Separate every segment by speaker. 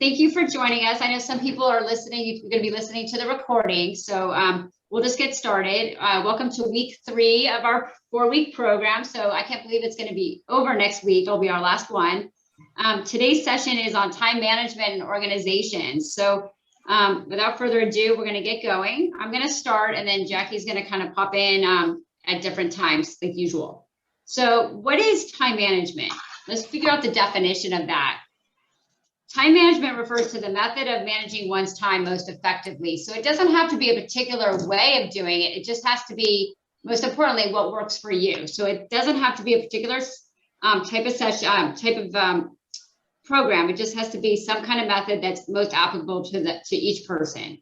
Speaker 1: thank you for joining us. I know some people are listening. You're going to be listening to the recording. So we'll just get started. Welcome to week 3 of our 4-week program. So I can't believe it's going to be over next week. It'll be our last one. Today's session is on time management and organization. So without further ado, we're going to get going. I'm going to start, and then Jackie's going to kind of pop in at different times like usual. So what is time management? Let's figure out the definition of that. Time management refers to the method of managing one's time most effectively. So it doesn't have to be a particular way of doing it. It just has to be, most importantly, what works for you. So it doesn't have to be a particular type of session, program. It just has to be some kind of method that's most applicable to each person.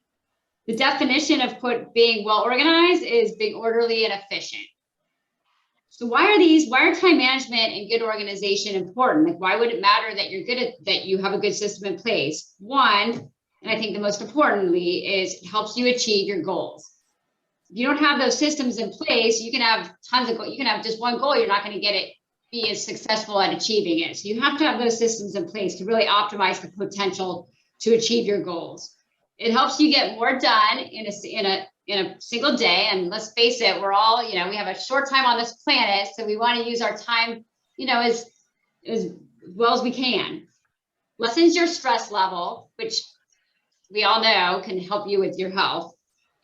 Speaker 1: The definition of being well organized is being orderly and efficient. So why are time management and good organization important? Like, why would it matter that you have a good system in place? One, and I think the most importantly, is it helps you achieve your goals. If you don't have those systems in place, you can have tons of goals. You can have just one goal, you're not going to be as successful at achieving it. So you have to have those systems in place to really optimize the potential to achieve your goals. It helps you get more done in a single day. And let's face it, we're all, we have a short time on this planet. So we want to use our time, as well as we can. Lessens your stress level, which we all know can help you with your health.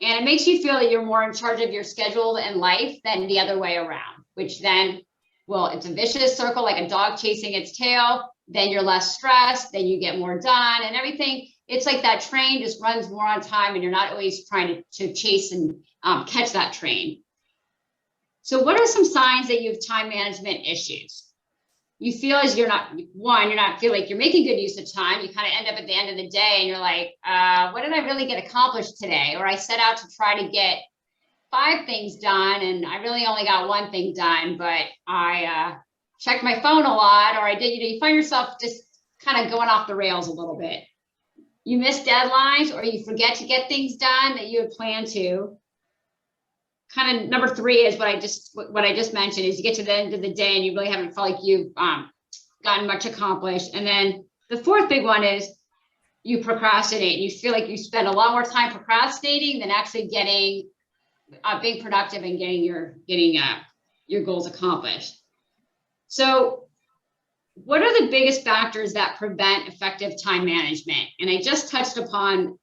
Speaker 1: And it makes you feel that you're more in charge of your schedule and life than the other way around, which then, well, it's a vicious circle, like a dog chasing its tail. Then you're less stressed, then you get more done and everything. It's like that train just runs more on time and you're not always trying to chase and catch that train. So what are some signs that you have time management issues? You feel as you're not feel like you're making good use of time. You kind of end up at the end of the day and you're like, what did I really get accomplished today? Or I set out to try to get 5 things done and I really only got 1 thing done, but I checked my phone a lot, or I did, you find yourself just kind of going off the rails a little bit. You miss deadlines, or you forget to get things done that you had planned to. Kind of number 3 is what I just mentioned, is you get to the end of the day and you really haven't felt like you've gotten much accomplished. And then the 4th big one is you procrastinate. You feel like you spend a lot more time procrastinating than actually being productive and getting your goals accomplished. So what are the biggest factors that prevent effective time management? And I just touched upon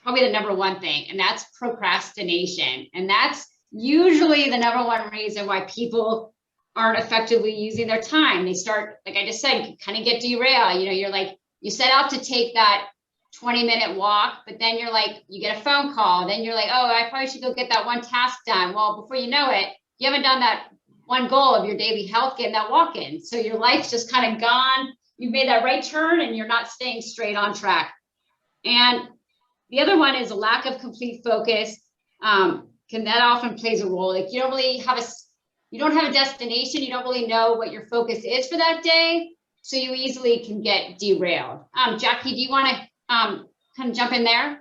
Speaker 1: probably the number 1 thing, and that's procrastination. And that's usually the number 1 reason why people aren't effectively using their time. They start, like I just said, kind of get derailed. You're like, you set out to take that 20-minute walk, but then you're like, you get a phone call. Then you're like, oh, I probably should go get that 1 task done. Well, before you know it, you haven't done that 1 goal of your daily health, getting that walk in. So your life's just kind of gone. You've made that right turn and you're not staying straight on track. And the other one is a lack of complete focus. That often plays a role. Like you don't have a destination. You don't really know what your focus is for that day. So you easily can get derailed. Jackie, do you want to kind of jump in there?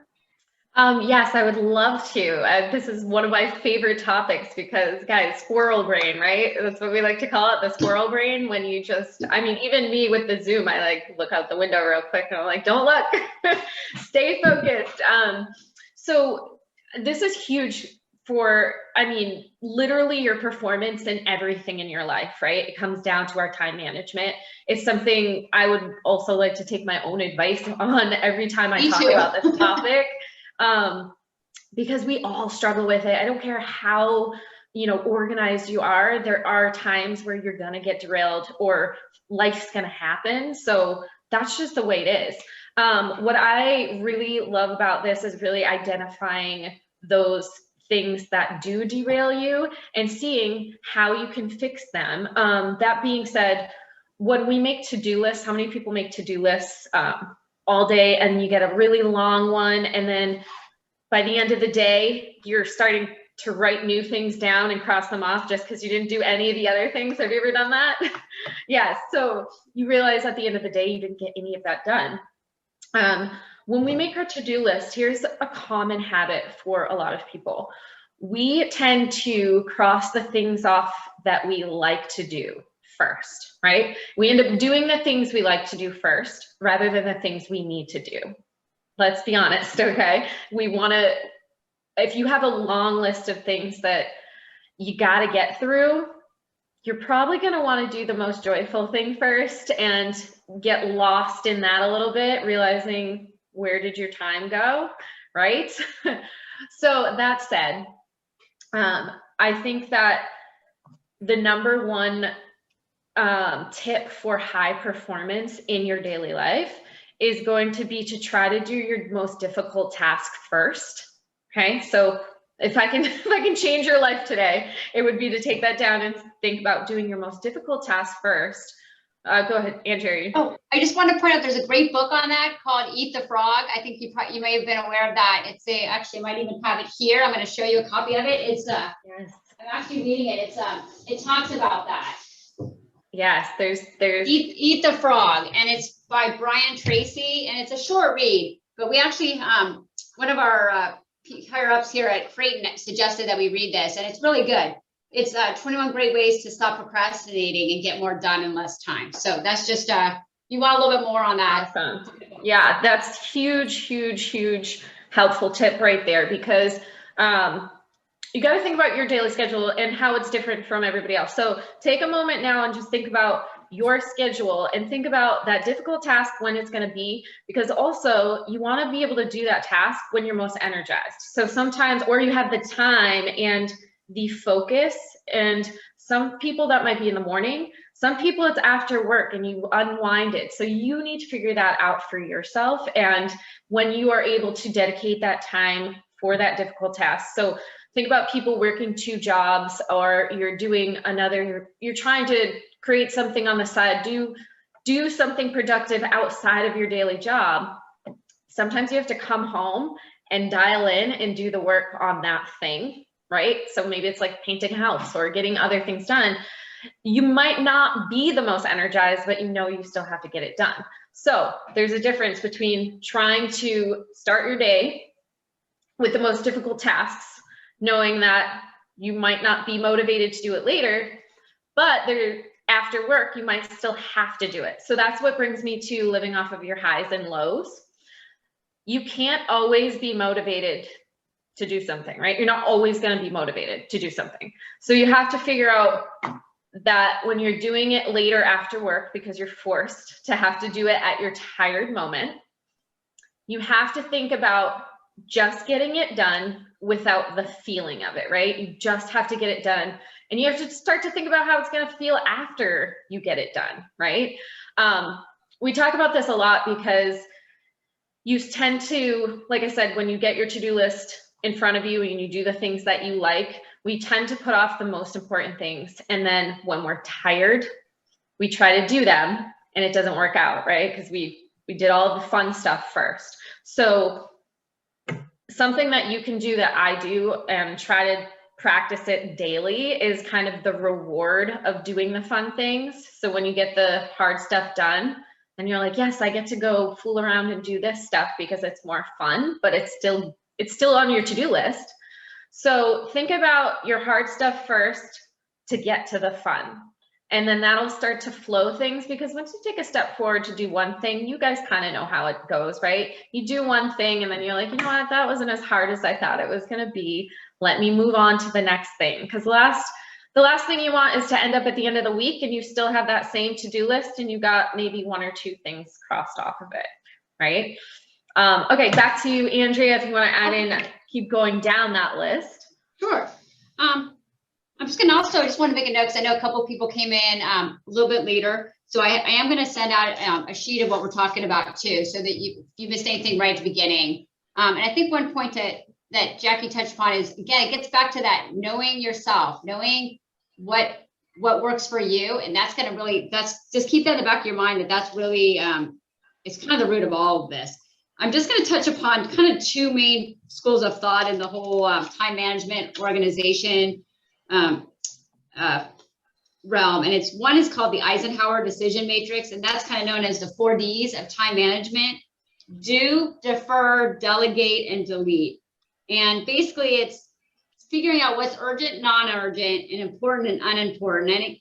Speaker 2: Yes, I would love to. This is one of my favorite topics because, guys, squirrel brain, right? That's what we like to call it, the squirrel brain. When you even me with the Zoom, I like look out the window real quick and I'm like, don't look, stay focused. So this is huge for, literally your performance and everything in your life, right? It comes down to our time management. It's something I would also like to take my own advice on every time I talk about this topic. Because we all struggle with it. I don't care how, organized you are. There are times where you're going to get derailed or life's going to happen. So that's just the way it is. What I really love about this is really identifying those things that do derail you and seeing how you can fix them. That being said, when we make to-do lists, how many people make to-do lists all day and you get a really long one, and then by the end of the day you're starting to write new things down and cross them off just because you didn't do any of the other things? Have you ever done that? Yeah, so you realize at the end of the day you didn't get any of that done. When we make our to-do list, here's a common habit for a lot of people. We tend to cross the things off that we like to do first, right? We end up doing the things we like to do first rather than the things we need to do. Let's be honest, okay? We want to, if you have a long list of things that you got to get through, you're probably going to want to do the most joyful thing first and get lost in that a little bit, realizing where did your time go, right? So that said, I think that the number one tip for high performance in your daily life is going to be to try to do your most difficult task first. Okay, so if I can change your life today, it would be to take that down and think about doing your most difficult task first. Go ahead, Andrea.
Speaker 1: Oh, I just want to point out there's a great book on that called Eat the Frog. I think you may have been aware of that. It's actually I might even have it here. I'm going to show you a copy of it. It's
Speaker 2: yes.
Speaker 1: I'm actually reading it. It talks about that.
Speaker 2: Yes, there's
Speaker 1: Eat the Frog, and it's by Brian Tracy, and it's a short read. But we actually one of our higher ups here at Creighton suggested that we read this, and it's really good. It's 21 great ways to stop procrastinating and get more done in less time. So that's just you want a little bit more on that.
Speaker 2: Awesome. Yeah, that's huge helpful tip right there, because you got to think about your daily schedule and how it's different from everybody else. So take a moment now and just think about your schedule and think about that difficult task when it's going to be, because also you want to be able to do that task when you're most energized. So sometimes, or you have the time and the focus, and some people that might be in the morning, some people it's after work and you unwind it. So you need to figure that out for yourself, and when you are able to dedicate that time for that difficult task. So think about people working 2 jobs, or you're doing you're trying to create something on the side, do something productive outside of your daily job. Sometimes you have to come home and dial in and do the work on that thing, right? So maybe it's like painting a house or getting other things done. You might not be the most energized, but you know you still have to get it done. So there's a difference between trying to start your day with the most difficult tasks, knowing that you might not be motivated to do it later, but after work, you might still have to do it. So that's what brings me to living off of your highs and lows. You can't always be motivated to do something, right? You're not always going to be motivated to do something. So you have to figure out that when you're doing it later after work, because you're forced to have to do it at your tired moment, you have to think about just getting it done without the feeling of it, right? You just have to get it done. And you have to start to think about how it's going to feel after you get it done, right? We talk about this a lot because you tend to, like I said, when you get your to-do list in front of you and you do the things that you like, we tend to put off the most important things. And then when we're tired, we try to do them and it doesn't work out, right? Because we did all the fun stuff first. So something that you can do that I do and try to practice it daily is kind of the reward of doing the fun things. So when you get the hard stuff done, and you're like, yes, I get to go fool around and do this stuff because it's more fun, but it's still on your to-do list. So think about your hard stuff first to get to the fun. And then that'll start to flow things, because once you take a step forward to do one thing, you guys kind of know how it goes, right? You do one thing and then you're like, you know what, that wasn't as hard as I thought it was going to be. Let me move on to the next thing. Because the last thing you want is to end up at the end of the week and you still have that same to-do list and you got maybe 1 or 2 things crossed off of it, right? Okay, back to you, Andrea, if you want to add in, keep going down that list.
Speaker 1: Sure. I'm just going to also, I just want to make a note because I know a couple of people came in a little bit later. So I am going to send out a sheet of what we're talking about too, so that if you missed anything right at the beginning. And I think one point that Jackie touched upon is, again, it gets back to that knowing yourself, knowing what works for you. And that's going to really, just keep that in the back of your mind, that's really, it's kind of the root of all of this. I'm just going to touch upon kind of 2 main schools of thought in the whole time management organization realm. And one is called the Eisenhower decision matrix. And that's kind of known as the 4 Ds of time management: do, defer, delegate, and delete. And basically it's figuring out what's urgent, non-urgent, and important and unimportant. And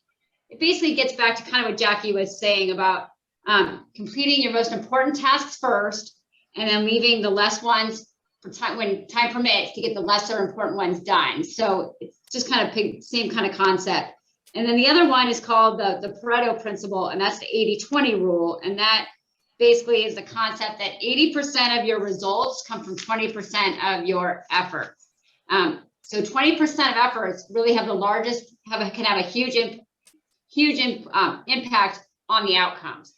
Speaker 1: it basically gets back to kind of what Jackie was saying about completing your most important tasks first, and then leaving the less ones for time when time permits to get the lesser important ones done. So it's just kind of same kind of concept. And then the other one is called the Pareto principle, and that's the 80-20 rule. And that basically is the concept that 80% of your results come from 20% of your effort. So 20% of efforts really have the largest, can have a huge impact on the outcomes.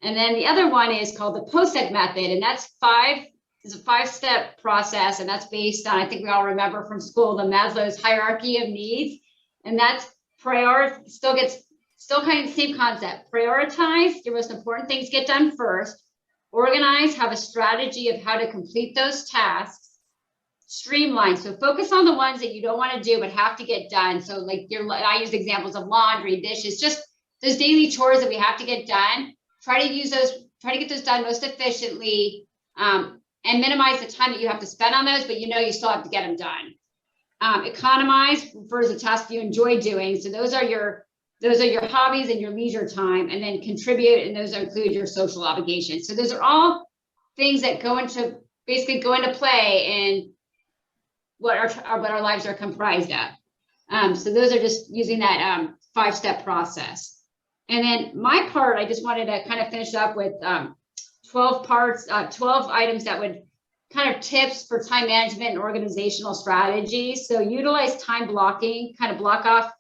Speaker 1: And then the other one is called the POSEC method, and that's a 5-step process, and that's based on, I think we all remember from school, the Maslow's hierarchy of needs, and that's still kind of the same concept. Prioritize your most important things, get done first. Organize, have a strategy of how to complete those tasks. Streamline, so focus on the ones that you don't want to do but have to get done. So like I use examples of laundry, dishes, just those daily chores that we have to get done. Try to get those done most efficiently, and minimize the time that you have to spend on those, but you still have to get them done. Economize refers to tasks you enjoy doing. So those are your hobbies and your leisure time. And then contribute, and those include your social obligations. So those are all things that go into play in what our lives are comprised of. So those are just using that 5-step process. And then my part, I just wanted to kind of finish up with 12 items that would kind of tips for time management and organizational strategies. So utilize time blocking, kind of block off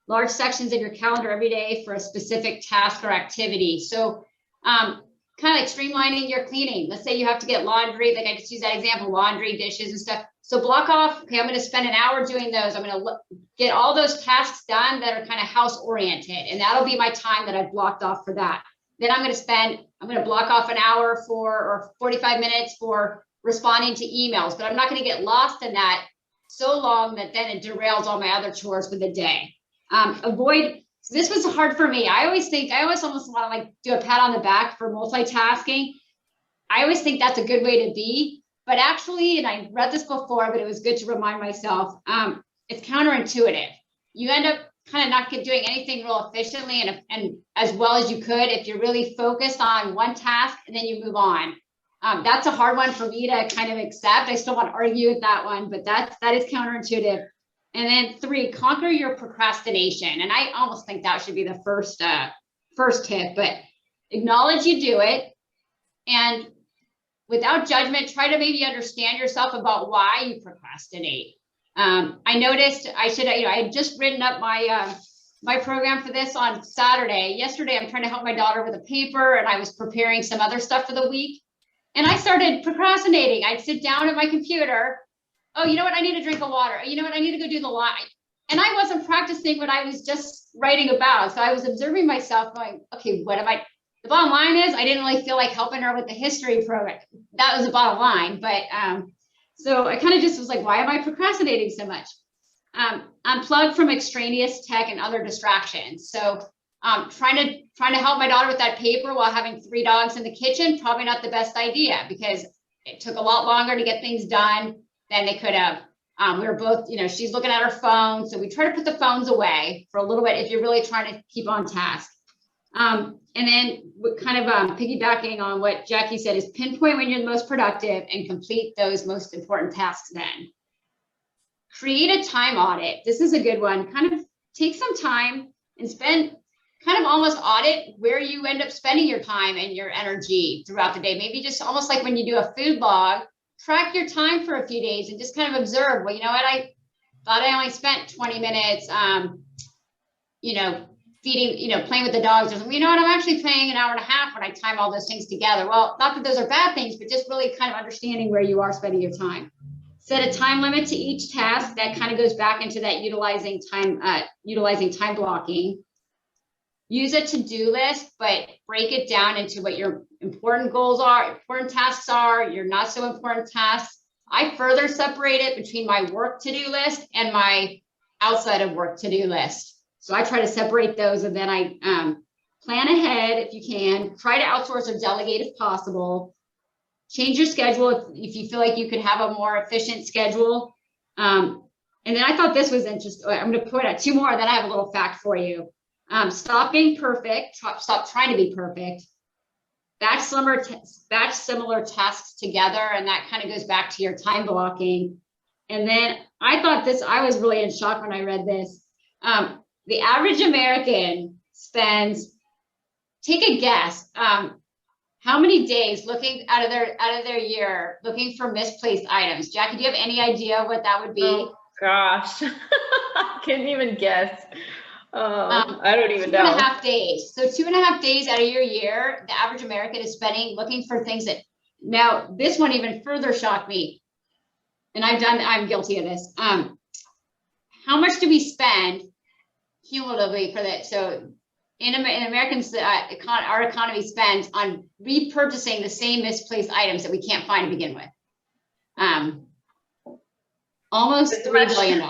Speaker 1: large sections of your calendar every day for a specific task or activity. So kind of like streamlining your cleaning. Let's say you have to get laundry, like I just use that example, laundry, dishes and stuff. So block off, okay, I'm going to spend an hour doing those. I'm going to get all those tasks done that are kind of house oriented. And that'll be my time that I've blocked off for that. Then I'm going to block off an hour or 45 minutes for responding to emails, but I'm not going to get lost in that so long that then it derails all my other chores for the day. This was hard for me. I always almost want to like do a pat on the back for multitasking. I always think that's a good way to be, but actually, and I read this before, but it was good to remind myself, it's counterintuitive. You end up kind of not doing anything real efficiently and as well as you could if you're really focused on one task and then you move on. That's a hard one for me to kind of accept. I still want to argue with that one, but that is counterintuitive. And then 3, conquer your procrastination. And I almost think that should be the first tip, but acknowledge you do it. And without judgment, try to maybe understand yourself about why you procrastinate. I noticed I had just written up my program for this on Saturday. Yesterday, I'm trying to help my daughter with a paper, and I was preparing some other stuff for the week. And I started procrastinating. I'd sit down at my computer. Oh, you know what? I need a drink of water. You know what? I need to go do the line. And I wasn't practicing what I was just writing about. So I was observing myself going, okay, what am I? The bottom line is I didn't really feel like helping her with the history program. That was the bottom line. But so I kind of just was like, why am I procrastinating so much? Unplug from extraneous tech and other distractions. So trying to help my daughter with that paper while having 3 dogs in the kitchen, probably not the best idea because it took a lot longer to get things done than they could have. We were both, she's looking at her phone. So we try to put the phones away for a little bit if you're really trying to keep on task. And then kind of piggybacking on what Jackie said is pinpoint when you're the most productive and complete those most important tasks then. Create a time audit. This is a good one. Kind of take some time and kind of almost audit where you end up spending your time and your energy throughout the day. Maybe just almost like when you do a food log, track your time for a few days and just kind of observe, well, you know what, I thought I only spent 20 minutes, feeding, playing with the dogs or something. You know what, I'm actually playing an hour and a half when I time all those things together. Well, not that those are bad things, but just really kind of understanding where you are spending your time. Set a time limit to each task. That kind of goes back into that utilizing time blocking. Use a to-do list, but break it down into what your important goals are, important tasks are, your not so important tasks. I further separate it between my work to-do list and my outside of work to-do list. So I try to separate those, and then I plan ahead if you can. Try to outsource or delegate if possible. Change your schedule if you feel like you could have a more efficient schedule. And then I thought this was interesting. I'm going to point out 2 more, then I have a little fact for you. Stop being perfect, stop trying to be perfect, batch similar tasks together, and that kind of goes back to your time blocking. And then I was really in shock when I read this. The average American spends, take a guess, how many days looking out of their year looking for misplaced items? Jackie, do you have any idea what that would be?
Speaker 2: Oh gosh, can't even guess. I don't even know.
Speaker 1: 2.5 days. So 2.5 days out of your year, the average American is spending looking for things that, now this one even further shocked me. And I'm guilty of this. How much do we spend cumulatively for that? So in Americans, our economy spends on repurchasing the same misplaced items that we can't find to begin with. Almost $3 billion.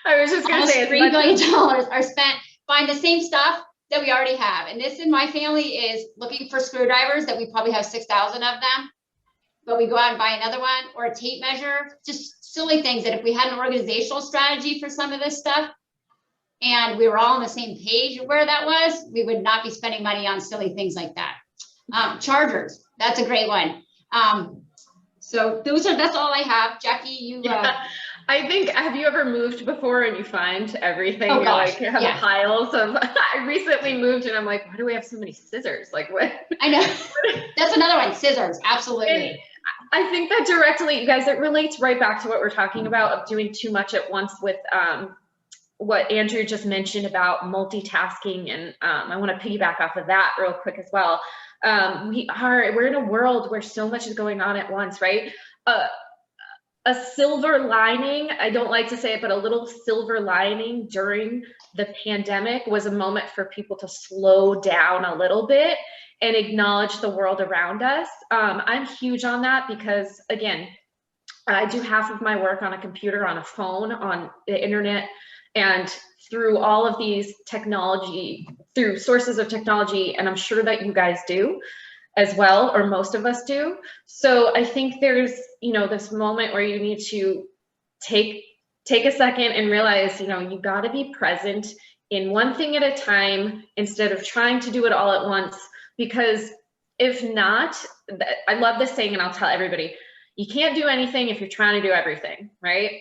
Speaker 2: I was just going to say
Speaker 1: $3 billion are spent buying the same stuff that we already have. And this in my family is looking for screwdrivers that we probably have 6,000 of them, but we go out and buy another one, or a tape measure, just silly things that if we had an organizational strategy for some of this stuff and we were all on the same page where that was, we would not be spending money on silly things like that. Chargers, that's a great one. So that's all I have. Jackie, you
Speaker 2: I think, have you ever moved before and you find everything?
Speaker 1: Oh gosh,
Speaker 2: like have piles of, I recently moved and I'm like, why do we have so many scissors? Like what?
Speaker 1: I know. That's another one, scissors, absolutely.
Speaker 2: And I think that directly, you guys, it relates right back to what we're talking about of doing too much at once with what Andrew just mentioned about multitasking. And I want to piggyback off of that real quick as well. We're in a world where so much is going on at once, right? A silver lining, I don't like to say it, but a little silver lining during the pandemic was a moment for people to slow down a little bit and acknowledge the world around us. I'm huge on that because, again, I do half of my work on a computer, on a phone, on the internet, and through all of these technology, through sources of technology, and I'm sure that you guys do as well, or most of us do. So I think there's, this moment where you need to take a second and realize, you got to be present in one thing at a time instead of trying to do it all at once. Because if not, I love this saying, and I'll tell everybody, you can't do anything if you're trying to do everything, right?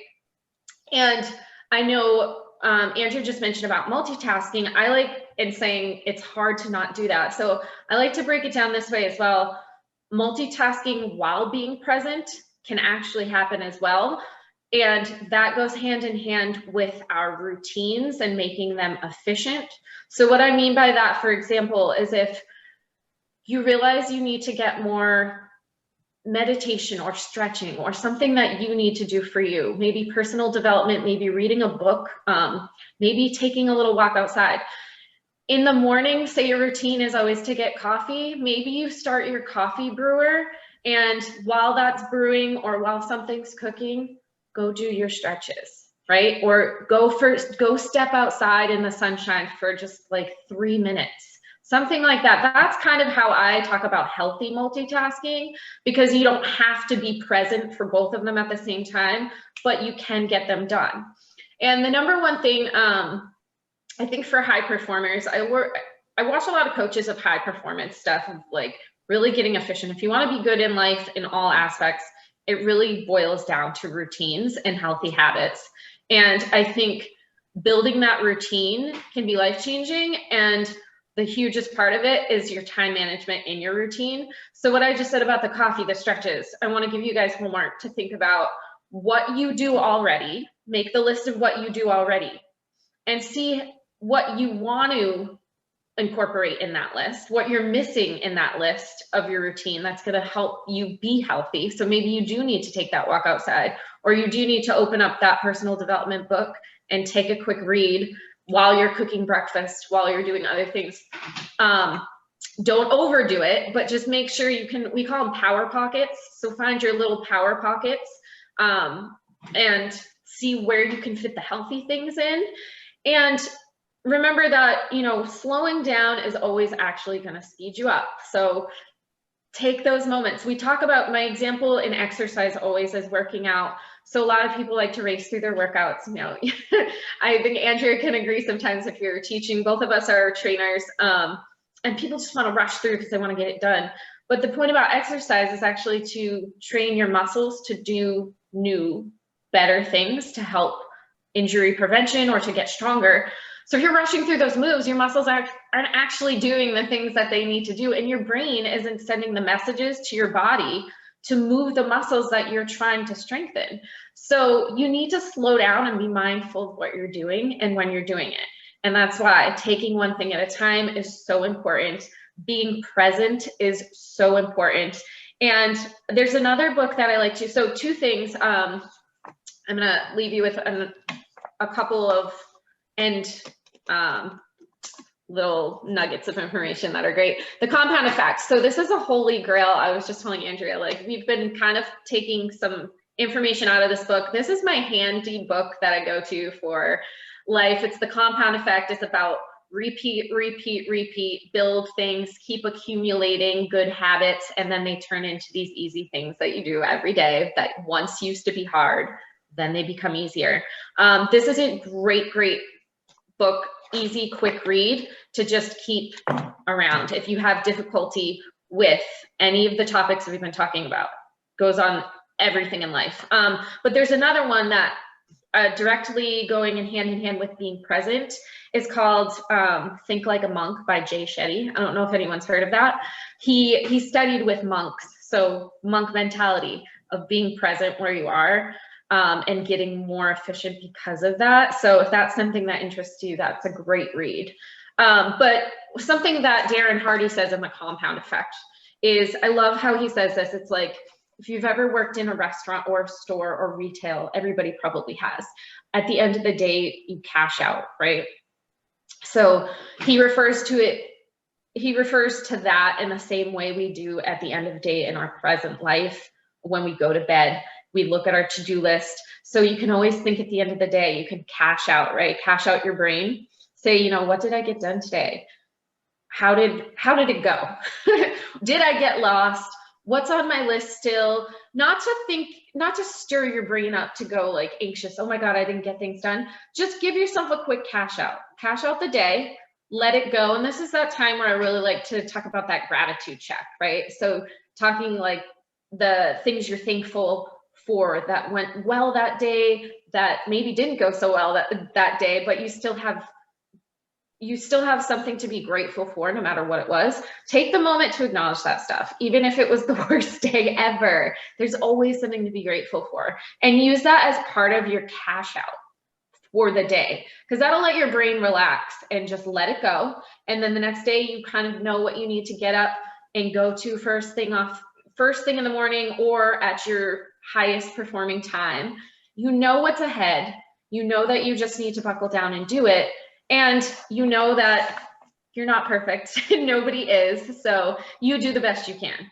Speaker 2: And I know Andrew just mentioned about multitasking. I like in saying it's hard to not do that. So I like to break it down this way as well. Multitasking while being present can actually happen as well. And that goes hand in hand with our routines and making them efficient. So what I mean by that, for example, is if you realize you need to get more meditation or stretching or something that you need to do for you, maybe personal development, maybe reading a book, maybe taking a little walk outside. In the morning, say your routine is always to get coffee, maybe you start your coffee brewer, and while that's brewing or while something's cooking, go do your stretches, right? Or go step outside in the sunshine for just like 3 minutes. Something like that. That's kind of how I talk about healthy multitasking, because you don't have to be present for both of them at the same time, but you can get them done. And the number one thing, I think for high performers, I watch a lot of coaches of high performance stuff, of like really getting efficient. If you want to be good in life in all aspects, it really boils down to routines and healthy habits. And I think building that routine can be life-changing, and the hugest part of it is your time management in your routine. So what I just said about the coffee, the stretches, I want to give you guys homework to think about what you do already, make the list of what you do already, and see what you want to incorporate in that list, what you're missing in that list of your routine that's going to help you be healthy. So maybe you do need to take that walk outside, or you do need to open up that personal development book and take a quick read while you're cooking breakfast, while you're doing other things. Don't overdo it, but just make sure you can, we call them power pockets. So find your little power pockets and see where you can fit the healthy things in. And remember that, slowing down is always actually going to speed you up. So take those moments. We talk about, my example in exercise always is working out. So a lot of people like to race through their workouts. You know, I think Andrea can agree sometimes if you're teaching, both of us are trainers, and people just want to rush through because they want to get it done. But the point about exercise is actually to train your muscles to do new, better things to help injury prevention or to get stronger. So if you're rushing through those moves, your muscles aren't actually doing the things that they need to do, and your brain isn't sending the messages to your body to move the muscles that you're trying to strengthen. So you need to slow down and be mindful of what you're doing and when you're doing it. And that's why taking one thing at a time is so important. Being present is so important. And there's another book that I like to, so two things, I'm gonna leave you with a couple of little nuggets of information that are great. The compound effect. So this is a holy grail. I was just telling Andrea, like, we've been kind of taking some information out of this book. This is my handy book that I go to for life. It's the compound effect. It's about repeat, repeat, repeat, build things, keep accumulating good habits, and then they turn into these easy things that you do every day that once used to be hard, then they become easier. This is a great, great book, easy, quick read to just keep around if you have difficulty with any of the topics that we've been talking about. Goes on everything in life. But there's another one that directly going in hand with being present is called Think Like a Monk by Jay Shetty. I don't know if anyone's heard of that. He studied with monks, so monk mentality of being present where you are. And getting more efficient because of that. So if that's something that interests you, that's a great read. But something that Darren Hardy says in The Compound Effect is, I love how he says this. It's like, if you've ever worked in a restaurant or store or retail, everybody probably has. At the end of the day, you cash out, right? So he refers to that in the same way we do at the end of the day in our present life. When we go to bed, we look at our to-do list. So you can always think at the end of the day, you can cash out, right? Cash out your brain. Say, you know, what did I get done today? How did it go? Did I get lost? What's on my list still? Not to stir your brain up to go like anxious. Oh my God, I didn't get things done. Just give yourself a quick cash out. Cash out the day, let it go. And this is that time where I really like to talk about that gratitude check, right? So talking like the things you're thankful for that went well that day, that maybe didn't go so well that day, but you still have something to be grateful for no matter what it was. Take the moment to acknowledge that stuff. Even if it was the worst day ever, there's always something to be grateful for. And use that as part of your cash out for the day, because that'll let your brain relax and just let it go. And then the next day you kind of know what you need to get up and go to first thing in the morning or at your highest performing time. You know what's ahead. You know that you just need to buckle down and do it. And you know that you're not perfect. Nobody is. So you do the best you can.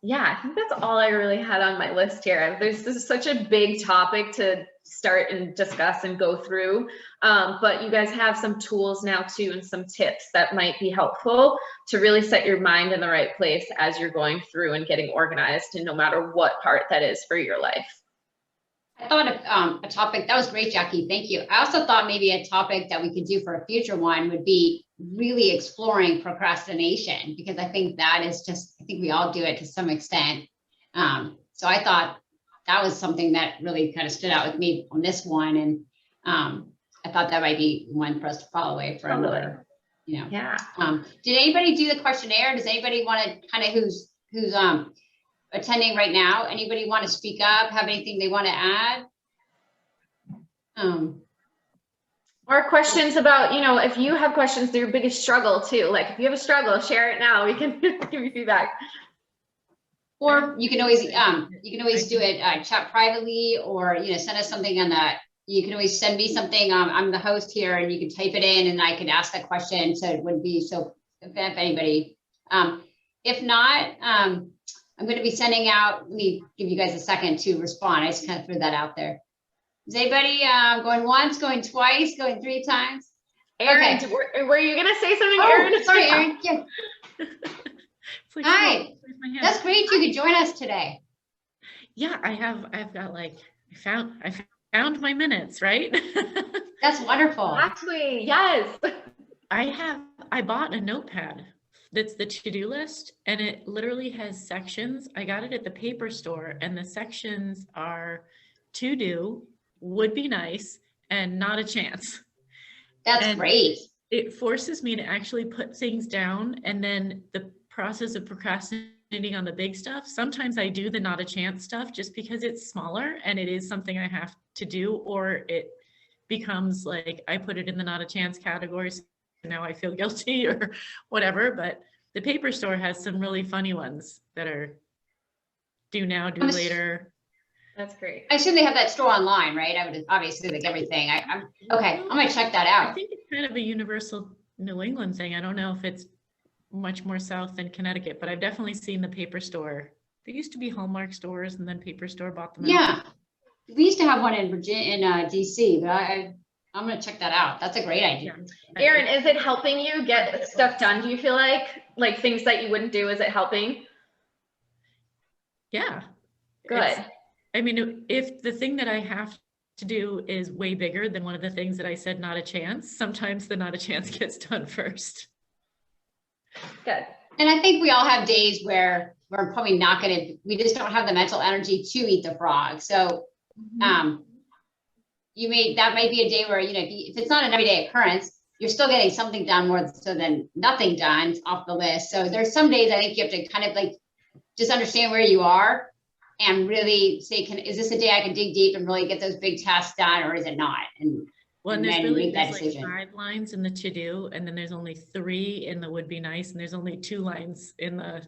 Speaker 2: Yeah, I think that's all I really had on my list here. This is such a big topic to start and discuss and go through. But you guys have some tools now too, and some tips that might be helpful to really set your mind in the right place as you're going through and getting organized, and no matter what part that is for your life.
Speaker 1: I thought of a topic that was great, Jackie. Thank you. I also thought maybe a topic that we could do for a future one would be really exploring procrastination, because I think that is just, I think we all do it to some extent. So I thought that was something that really kind of stood out with me on this one. And I thought that might be one for us to follow away for another, you know.
Speaker 2: Yeah.
Speaker 1: Did anybody do the questionnaire? Does anybody want to kind of who's attending right now? Anybody want to speak up? Have anything they want to add?
Speaker 2: Or questions about, you know, if you have questions, your biggest struggle too. Like if you have a struggle, share it now. We can give you feedback.
Speaker 1: Or you can always do it chat privately, or send us something on that. You can always send me something. I'm the host here, and you can type it in, and I can ask that question. So it wouldn't be so if anybody. If not, I'm going to be sending out. Let me give you guys a second to respond. I just kind of threw that out there. Is anybody going once, going twice, going 3 times?
Speaker 2: Erin, okay. Were you going to say something, Erin?
Speaker 1: Sorry, Erin. Yeah.
Speaker 3: like,
Speaker 1: Hi,
Speaker 3: raise my hand.
Speaker 1: that's great. You could join us today.
Speaker 3: Yeah, I've got like, I found my minutes, right?
Speaker 1: That's wonderful.
Speaker 2: Exactly. Yes.
Speaker 3: I bought a notepad that's the to-do list, and it literally has sections. I got it at the paper store, and the sections are to do, would be nice, and not a chance.
Speaker 1: That's
Speaker 3: And
Speaker 1: great.
Speaker 3: it forces me to actually put things down, and then the process of procrastinating on the big stuff. Sometimes I do the not a chance stuff just because it's smaller and it is something I have to do, or it becomes like I put it in the not a chance category. So now I feel guilty or whatever. But the paper store has some really funny ones that are do now, do later.
Speaker 2: That's great.
Speaker 1: I assume they have that store online, right? I would obviously like everything. I'm okay. I'm gonna check that out.
Speaker 3: I think it's kind of a universal New England thing. I don't know if it's much more south than Connecticut, but I've definitely seen the paper store. There used to be Hallmark stores, and then paper store bought them out.
Speaker 1: Yeah, we used to have one in Virginia, in DC, but I'm gonna check that out. That's a great idea.
Speaker 2: Erin, is it helping you get stuff done? Do you feel like things that you wouldn't do? Is it helping?
Speaker 3: Yeah.
Speaker 2: Good.
Speaker 3: I mean, if the thing that I have to do is way bigger than one of the things that I said not a chance, sometimes the not a chance gets done first.
Speaker 2: Good.
Speaker 1: And I think we all have days where we're probably not gonna, we just don't have the mental energy to eat the frog. So that might be a day where, if it's not an everyday occurrence, you're still getting something done more so than nothing done off the list. So there's some days I think you have to kind of like just understand where you are and really say, is this a day I can dig deep and really get those big tasks done, or is it not? And
Speaker 3: there's like 5 lines in the to do, and then there's only 3 in the would be nice, and there's only 2 lines in the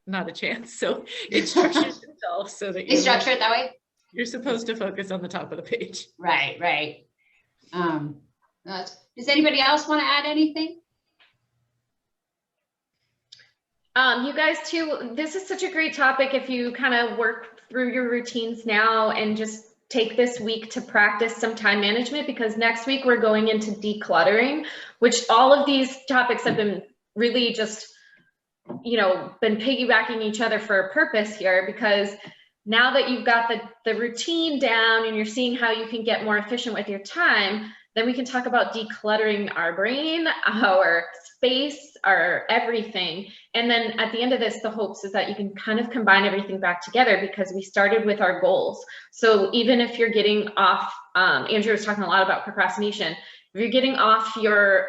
Speaker 3: not a chance. So it structures itself so that
Speaker 1: you structure it that way.
Speaker 3: You're supposed to focus on the top of the page.
Speaker 1: Right. Does anybody else want to add anything?
Speaker 2: You guys too, this is such a great topic if you kind of work through your routines now and just take this week to practice some time management, because next week we're going into decluttering, which all of these topics have been really just, been piggybacking each other for a purpose here, because now that you've got the routine down and you're seeing how you can get more efficient with your time, then we can talk about decluttering our brain, our space, our everything. And then at the end of this, the hopes is that you can kind of combine everything back together, because we started with our goals. So even if you're getting off, Andrew was talking a lot about procrastination. If you're getting off your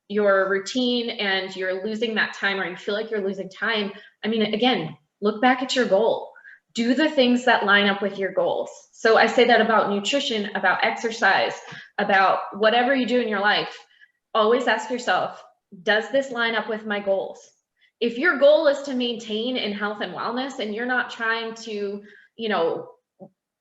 Speaker 2: routine and you're losing that time, or you feel like you're losing time, I mean, again, look back at your goal. Do the things that line up with your goals. So I say that about nutrition, about exercise, about whatever you do in your life. Always ask yourself, does this line up with my goals? If your goal is to maintain in health and wellness, and you're not trying to,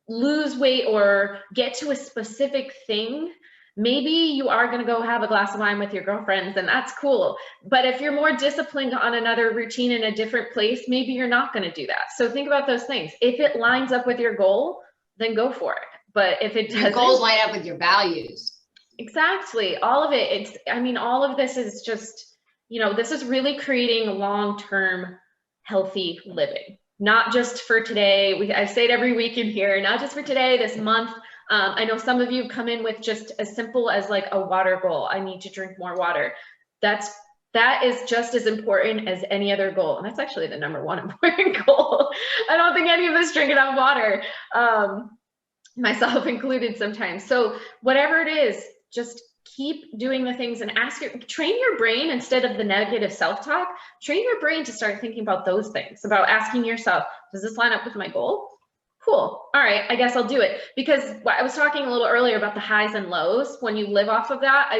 Speaker 2: lose weight or get to a specific thing, maybe you are going to go have a glass of wine with your girlfriends, and that's cool. But if you're more disciplined on another routine in a different place, maybe you're not going to do that. So think about those things. If it lines up with your goal, then go for it. But if it doesn't,
Speaker 1: your goals line up with your values.
Speaker 2: Exactly. All of it. All of this is just, this is really creating long-term healthy living, not just for today. I say it every week in here, not just for today, this month. I know some of you come in with just as simple as like a water goal. I need to drink more water. That is just as important as any other goal. And that's actually the number one important goal. I don't think any of us drink enough water, myself included sometimes. So whatever it is, just keep doing the things and train your brain instead of the negative self-talk. Train your brain to start thinking about those things, about asking yourself, does this line up with my goal? Cool. All right, I guess I'll do it. Because I was talking a little earlier about the highs and lows. When you live off of that,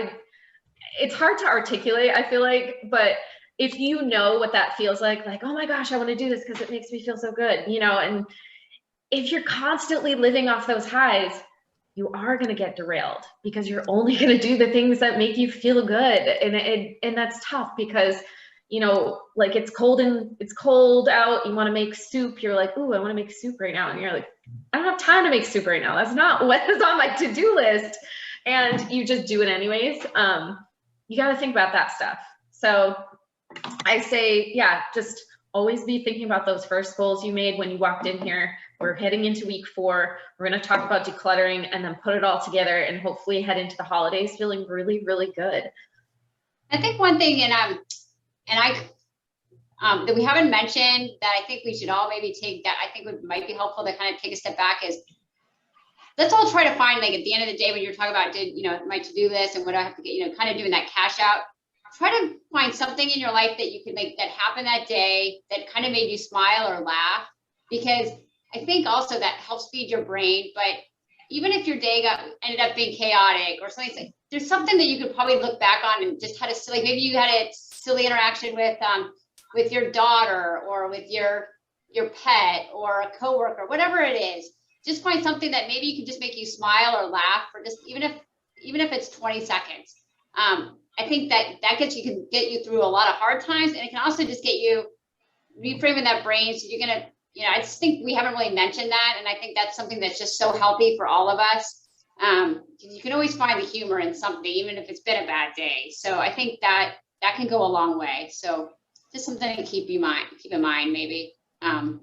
Speaker 2: it's hard to articulate, I feel like, but if you know what that feels like, oh my gosh, I want to do this because it makes me feel so good, and if you're constantly living off those highs, you are going to get derailed, because you're only going to do the things that make you feel good. And that's tough, because like it's cold out, you want to make soup, you're like, ooh, I want to make soup right now, and you're like, I don't have time to make soup right now, that's not what is on my to-do list, and you just do it anyways. You got to think about that stuff. So I say, yeah, just always be thinking about those first goals you made when you walked in here. We're heading into week 4. We're going to talk about decluttering and then put it all together and hopefully head into the holidays feeling really, really good.
Speaker 1: I think one thing, that we haven't mentioned that I think we should all maybe take that, I think might be helpful to kind of take a step back is, let's all try to find, like, at the end of the day, when you're talking about, my to-do list and what I have to get, kind of doing that cash out, try to find something in your life that you could that happened that day that kind of made you smile or laugh, because I think also that helps feed your brain. But even if your day ended up being chaotic or something, like, there's something that you could probably look back on and just had a silly, maybe you had a silly interaction with your daughter or with your pet or a coworker, whatever it is. Just find something that maybe can just make you smile or laugh for just even if it's 20 seconds. I think that can get you through a lot of hard times, and it can also just get you reframing that brain. So you're gonna, I just think we haven't really mentioned that, and I think that's something that's just so healthy for all of us. You can always find the humor in something, even if it's been a bad day. So I think that can go a long way. So just something to keep in mind, maybe. I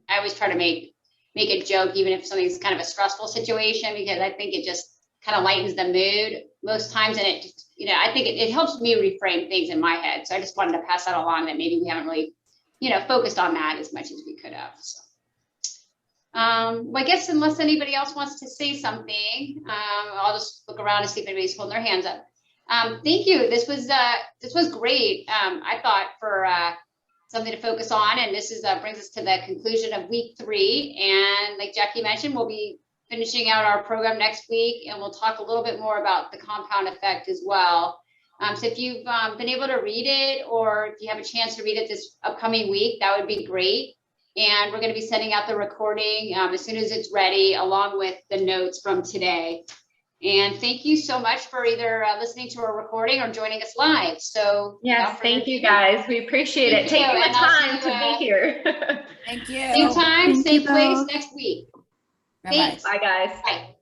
Speaker 1: always try to make a joke, even if something's kind of a stressful situation, because I think it just kind of lightens the mood most times. And it just, I think it helps me reframe things in my head. So I just wanted to pass that along, that maybe we haven't really, focused on that as much as we could have. So, well, I guess unless anybody else wants to say something, I'll just look around and see if anybody's holding their hands up. Thank you. This was great. I thought, for something to focus on, and this brings us to the conclusion of week 3. And like Jackie mentioned, we'll be finishing out our program next week, and we'll talk a little bit more about the compound effect as well. So if you've been able to read it, or if you have a chance to read it this upcoming week, that would be great. And we're going to be sending out the recording as soon as it's ready, along with the notes from today. And thank you so much for either listening to a recording or joining us live. So
Speaker 2: yes, thank you guys. We appreciate it. Taking the time to be here.
Speaker 4: Thank you.
Speaker 1: Same time, same place next week.
Speaker 4: Bye-bye.
Speaker 1: Thanks.
Speaker 2: Bye, guys.
Speaker 1: Bye.